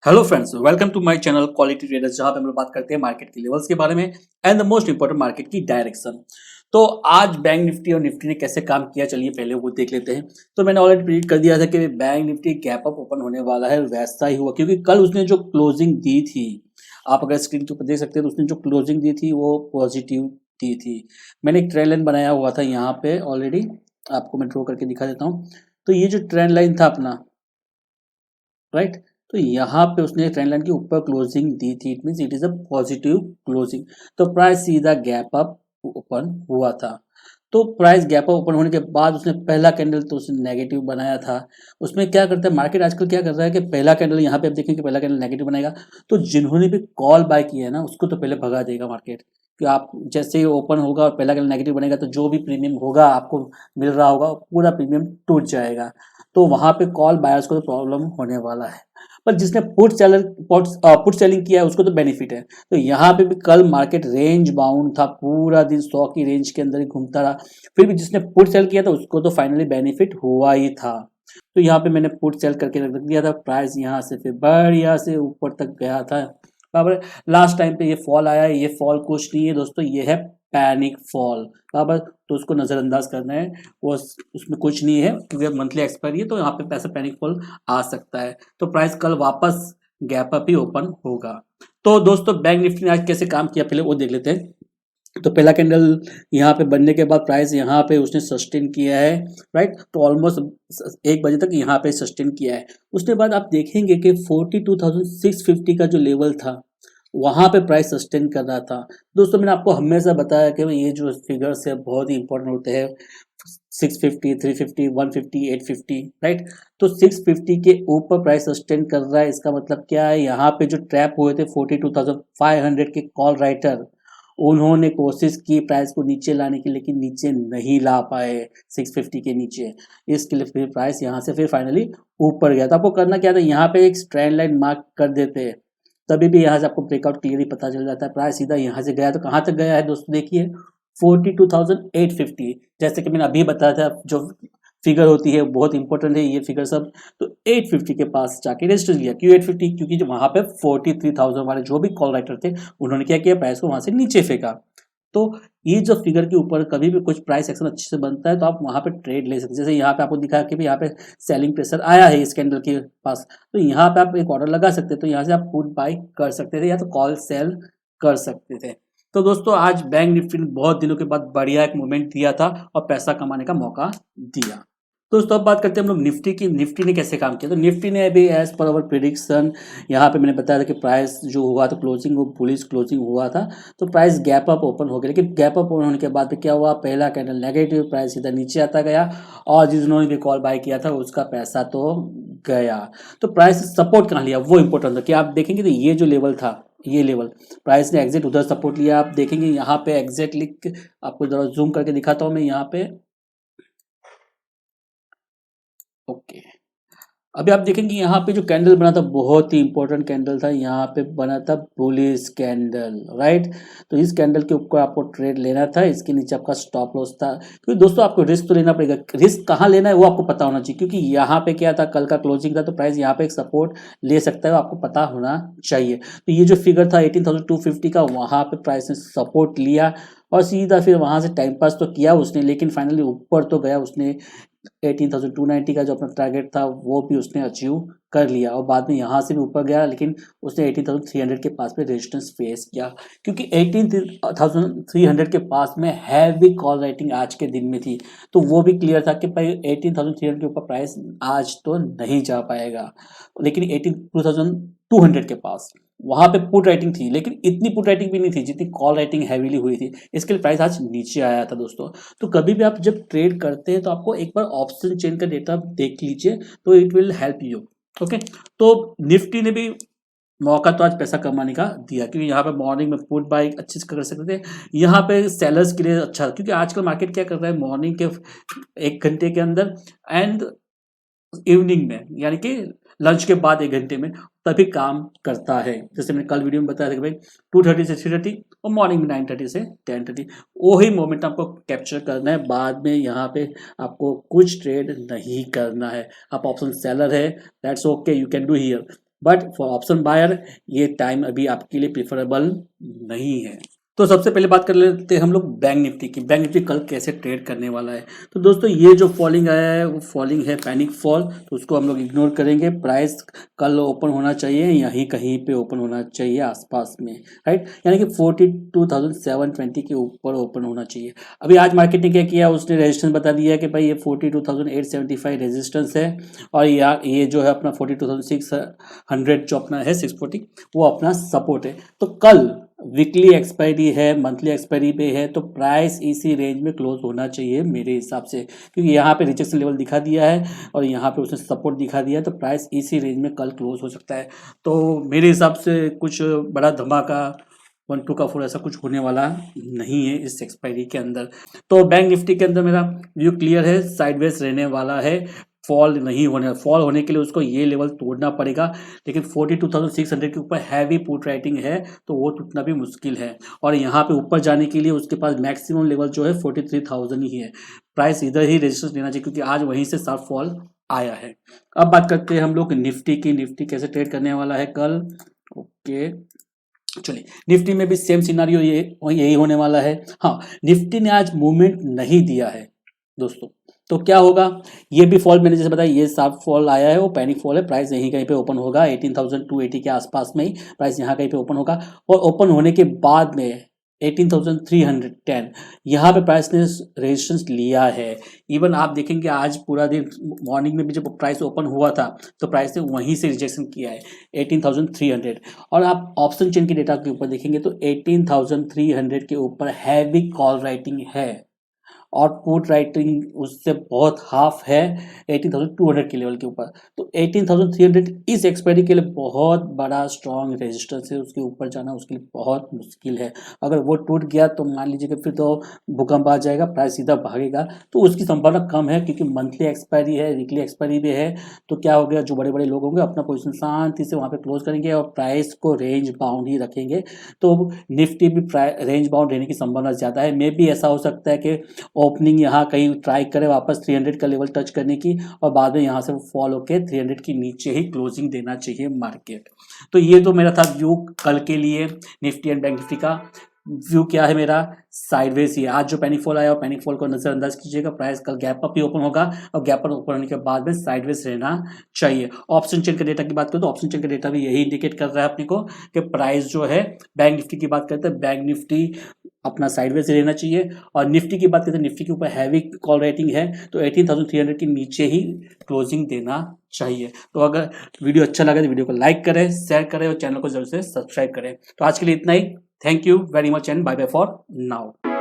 Hello friends, welcome to my channel quality traders, जहां पे हम लोग बात करते हैं मार्केट के लेवल्स के बारे में and the most important market की डायरेक्शन। तो आज बैंक निफ्टी और निफ्टी ने कैसे काम किया, चलिए पहले वो देख लेते हैं। तो मैंने ऑलरेडी प्रेडिक्ट कर दिया था कि bank Nifty gap up open होने वाला है, वैसा ही हुआ क्योंकि कल उसने जो क्लोजिंग दी थी, आप अगर स्क्रीन के ऊपर देख सकते हैं, तो उसने जो क्लोजिंग दी थी वो पॉजिटिव दी थी। मैंने एक ट्रेंड लाइन बनाया हुआ था यहाँ पे ऑलरेडी, आपको मैं ड्रॉ करके दिखा देता हूँ। तो ये जो ट्रेंड लाइन था अपना, राइट, तो यहाँ पे उसने ट्रेंड लाइन के ऊपर क्लोजिंग दी थी, it means it is a positive closing. तो प्राइस सीधा गैप अप ओपन हुआ था। तो प्राइस गैप अप ओपन होने के बाद उसने पहला कैंडल तो उसने नेगेटिव बनाया था। उसमें क्या करता है मार्केट आजकल, क्या कर रहा है कि पहला कैंडल यहाँ पे आप देखेंगे, पहला कैंडल नेगेटिव बनाएगा तो जिन्होंने भी कॉल बाय किया है ना, उसको तो पहले भगा देगा मार्केट। कि आप जैसे ही ओपन होगा और पहला कैंडल नेगेटिव बनेगा तो जो भी प्रीमियम होगा आपको मिल रहा होगा पूरा प्रीमियम टूट जाएगा। तो वहां पे कॉल बायर्स को तो प्रॉब्लम होने वाला है। पर जिसने पुट सेलिंग किया है उसको तो बेनिफिट है। तो यहाँ पे भी कल मार्केट रेंज बाउंड था, पूरा दिन 100 की रेंज के अंदर ही घूमता रहा। फिर भी जिसने पुट सेल किया था उसको तो फाइनली बेनिफिट हुआ ही था। तो यहाँ पे मैंने पुट सेल करके रख दिया था। प्राइस यहाँ से फिर बढ़िया से ऊपर तक गया था बराबर। लास्ट टाइम पे ये फॉल आया है, ये फॉल कुछ नहीं है दोस्तों, ये है पैनिक फॉल बराबर। तो उसको नजरअंदाज करना है, वो उसमें कुछ नहीं है क्योंकि मंथली एक्सपायरी है, तो यहाँ पे पैसा पैनिक फॉल आ सकता है। तो प्राइस कल वापस गैप अप ही ओपन होगा। तो दोस्तों बैंक निफ्टी ने आज कैसे काम किया पहले वो देख लेते हैं। तो पहला कैंडल यहाँ पे बनने के बाद प्राइस यहाँ पे उसने सस्टेन किया है, राइट। तो ऑलमोस्ट 1 बजे तक यहाँ पे सस्टेन किया है। उसके बाद आप देखेंगे कि 42,650 का जो लेवल था वहां पे प्राइस सस्टेन कर रहा था। दोस्तों मैंने आपको हमेशा बताया कि ये जो फिगर्स है बहुत ही इंपॉर्टेंट होते हैं। 650, 350, 150, 850, राइट। तो 650 के ऊपर प्राइस सस्टेन कर रहा है, इसका मतलब क्या है, यहाँ पे जो ट्रैप हुए थे 42,500 के कॉल राइटर, उन्होंने कोशिश की प्राइस को नीचे लाने की, लेकिन नीचे नहीं ला पाए 650 के नीचे। इसके लिए फिर प्राइस यहाँ से फिर फाइनली ऊपर गया। तो आपको करना क्या था, यहाँ पे एक ट्रेंड लाइन मार्क कर देते हैं, तभी भी यहाँ से आपको ब्रेकआउट क्लियरली पता चल जाता है। प्राइस सीधा यहाँ से गया तो कहाँ तक गया है दोस्तों, देखिए 42,850। जैसे कि मैंने अभी बताया था, जो फिगर होती है बहुत इंपॉर्टेंट है ये फिगर सब। तो 850 के पास जाके रजिस्टर लिया। क्यों 850? क्योंकि जो वहां पे 43,000 वाले जो भी कॉल राइटर थे उन्होंने क्या किया, प्राइस को वहां से नीचे फेंका। तो ये जो फिगर के ऊपर कभी भी कुछ प्राइस एक्शन अच्छे से बनता है तो आप वहां पे ट्रेड ले सकते हैं। जैसे यहाँ पे आपको दिखा कि भी यहाँ पे सेलिंग प्रेशर आया है इस कैंडल के पास, तो यहाँ पे आप एक ऑर्डर लगा सकते हैं। तो यहाँ से आप पुट बाय कर सकते थे या तो कॉल सेल कर सकते थे। तो दोस्तों आज बैंक निफ्टी ने बहुत दिनों के बाद बढ़िया एक मूवमेंट दिया था और पैसा कमाने का मौका दिया। दोस्तों अब बात करते हैं हम लोग निफ्टी की। निफ्टी ने कैसे काम किया, तो निफ्टी ने अभी एज पर अवर प्रिडिक्शन, यहाँ पे मैंने बताया था कि प्राइस जो हुआ था क्लोजिंग वो बुलिश क्लोजिंग हुआ था। तो प्राइस गैप अप ओपन हो गया, लेकिन गैप अप होने के बाद क्या हुआ, पहला कैंडल नेगेटिव, प्राइस सीधा नीचे आता गया और जिन्होंने भी कॉल बाय किया था उसका पैसा तो गया। तो प्राइस सपोर्ट कहाँ लिया वो इंपॉर्टेंट था कि आप देखेंगे तो ये जो लेवल था, ये लेवल प्राइस ने एग्जिट उधर सपोर्ट लिया। आप देखेंगे यहाँ पे एग्जैक्टली, आपको जरा जूम करके दिखाता हूँ मैं यहाँ पे, ओके। अभी आप देखेंगे यहाँ पे जो कैंडल बना था बहुत ही इंपॉर्टेंट कैंडल था, यहाँ पे बना था बुलिश कैंडल, राइट। तो इस कैंडल के ऊपर आपको ट्रेड लेना था, इसके नीचे आपका स्टॉप लॉस था। क्योंकि दोस्तों आपको रिस्क तो लेना पड़ेगा, रिस्क कहाँ लेना है वो आपको पता होना चाहिए। क्योंकि यहाँ पे क्या था, कल का क्लोजिंग था तो प्राइस यहाँ पे एक सपोर्ट ले सकता है, आपको पता होना चाहिए। तो ये जो फिगर था 18,250 का, वहाँ पे प्राइस ने सपोर्ट लिया और सीधा फिर वहां से टाइम पास तो किया उसने, लेकिन फाइनली ऊपर तो गया उसने। 18,290 का जो अपना टारगेट था वो भी उसने अचीव कर लिया और बाद में यहाँ से भी ऊपर गया, लेकिन उसने 18,300 के पास में रेजिस्टेंस फेस किया। क्योंकि 18,300 के पास में हैवी कॉल राइटिंग आज के दिन में थी, तो वो भी क्लियर था कि भाई 18,300 के ऊपर प्राइस आज तो नहीं जा पाएगा। लेकिन 18,200 के पास वहां पे पुट राइटिंग थी, लेकिन इतनी पुट राइटिंग भी नहीं थी जितनी कॉल राइटिंग हैवीली हुई थी। इसके लिए प्राइस आज नीचे आया था दोस्तों। तो कभी भी आप जब ट्रेड करते हैं तो आपको एक बार ऑप्शन चेन का डेटा देख लीजिए, तो it will help you. Okay, तो निफ्टी ने भी मौका तो आज पैसा कमाने का दिया, क्योंकि यहाँ पे मॉर्निंग में पुट बाय अच्छे से कर सकते थे। यहाँ पे सेलर्स के लिए अच्छा, क्योंकि आजकल मार्केट क्या कर रहा है, मॉर्निंग के 1 घंटे के अंदर एंड इवनिंग में, यानी कि लंच के बाद 1 घंटे में तभी काम करता है। जैसे मैंने कल वीडियो में बताया था कि भाई 2:30 से 3:30 और मॉर्निंग में 9:30 से 10:30, वही मोमेंट आपको कैप्चर करना है। बाद में यहाँ पे आपको कुछ ट्रेड नहीं करना है। आप ऑप्शन सेलर है, that's okay, you can do here. But for option buyer ये टाइम अभी आपके लिए प्रेफरेबल नहीं है। तो सबसे पहले बात कर लेते हैं हम लोग बैंक निफ्टी की। बैंक निफ्टी कल कैसे ट्रेड करने वाला है। तो दोस्तों ये जो फॉलिंग आया है वो फॉलिंग है, पैनिक फॉल, तो उसको हम लोग इग्नोर करेंगे। प्राइस कल ओपन होना चाहिए यहीं कहीं पे ओपन होना चाहिए आसपास में, राइट, यानी कि 42,720 के ऊपर ओपन होना चाहिए। अभी आज मार्केट ने क्या किया, उसने रेजिस्टेंस बता दिया कि भाई ये 42,875 रेजिस्टेंस है, और ये जो है अपना 42,600 जो अपना है 640 वो अपना सपोर्ट है। तो कल वीकली एक्सपायरी है, मंथली एक्सपायरी पे है, तो प्राइस इसी रेंज में क्लोज होना चाहिए मेरे हिसाब से, क्योंकि यहाँ पे रिजेक्शन लेवल दिखा दिया है और यहाँ पे उसने सपोर्ट दिखा दिया है, तो प्राइस इसी रेंज में कल क्लोज हो सकता है। तो मेरे हिसाब से कुछ बड़ा धमाका 1 2 का 4 ऐसा कुछ होने वाला नहीं है इस एक्सपायरी के अंदर। तो बैंक निफ्टी के अंदर मेरा व्यू क्लियर है, साइडवेज रहने वाला है, फॉल नहीं होने, फॉल होने के लिए उसको ये लेवल तोड़ना पड़ेगा, लेकिन 42,600 के ऊपर हैवी पुट राइटिंग है तो वो टूटना भी मुश्किल है, और यहाँ पे ऊपर जाने के लिए उसके पास मैक्सिमम लेवल जो है 43,000 ही है। प्राइस इधर ही रेजिस्टेंस लेना चाहिए क्योंकि आज वहीं से शार्प फॉल आया है। अब बात करते हैं हम लोग निफ्टी की। निफ्टी कैसे ट्रेड करने वाला है कल। ओके, चलिए निफ्टी में भी सेम सिनारियो यही होने वाला है। हाँ, निफ्टी ने आज मूवमेंट नहीं दिया है दोस्तों, तो क्या होगा, ये भी फॉल मैंने जैसे बताया, ये शार्प फॉल आया है, वो पैनिक फॉल है। प्राइस यहीं कहीं पे ओपन होगा 18,280 के आसपास में ही प्राइस यहाँ कहीं पे ओपन होगा, और ओपन होने के बाद में 18,310 यहाँ पे प्राइस ने रेजिस्टेंस लिया है। इवन आप देखेंगे आज पूरा दिन मॉर्निंग में भी जब प्राइस ओपन हुआ था तो प्राइस ने वहीं से रिजेक्शन किया है 18,300, और आप ऑप्शन चेन के डेटा के ऊपर देखेंगे तो 18,300 के ऊपर हैवी कॉल राइटिंग है, और पुट राइटिंग उससे बहुत हाफ है 18,200 के लेवल के ऊपर। तो 18,300 इस एक्सपायरी के लिए बहुत बड़ा स्ट्रॉन्ग रेजिस्टेंस है, उसके ऊपर जाना उसके लिए बहुत मुश्किल है। अगर वो टूट गया तो मान लीजिए कि फिर तो भूकंप आ जाएगा, प्राइस सीधा भागेगा, तो उसकी संभावना कम है क्योंकि मंथली एक्सपायरी है, वीकली एक्सपायरी भी है। तो क्या हो गया, जो बड़े बड़े लोग होंगे अपना पोजिशन शांति से वहाँ पे क्लोज करेंगे और प्राइस को रेंज बाउंड ही रखेंगे। तो निफ्टी भी रेंज बाउंड रहने की संभावना ज़्यादा है। मे भी ऐसा हो सकता है कि ओपनिंग यहाँ कहीं ट्राई करे वापस 300 का लेवल टच करने की, और बाद में यहाँ से फॉल होके 300 के नीचे ही क्लोजिंग देना चाहिए मार्केट। तो ये तो मेरा था व्यू कल के लिए निफ्टी एंड बैंक निफ्टी का। व्यू क्या है मेरा, साइडवेज ही। आज जो पैनिक फॉल आया और पैनिक फॉल को नजरअंदाज कीजिएगा, प्राइस कल गैप अप ही ओपन होगा और गैप अप ओपन होने के बाद में साइडवेज रहना चाहिए। ऑप्शन चेन के डेटा की बात करें तो ऑप्शन चेन का डेटा भी यही इंडिकेट कर रहा है अपने को कि प्राइस जो है, बैंक निफ्टी की बात करते हैं, बैंक निफ्टी अपना साइडवेज रहना चाहिए, और निफ्टी की बात करते हैं, निफ्टी के ऊपर हैवी कॉल रेटिंग है तो 18,300 के नीचे ही क्लोजिंग देना चाहिए। तो अगर वीडियो अच्छा लगे तो वीडियो को लाइक करें, शेयर करें और चैनल को जरूर से सब्सक्राइब करें। तो आज के लिए इतना ही। Thank you very much and bye bye for now.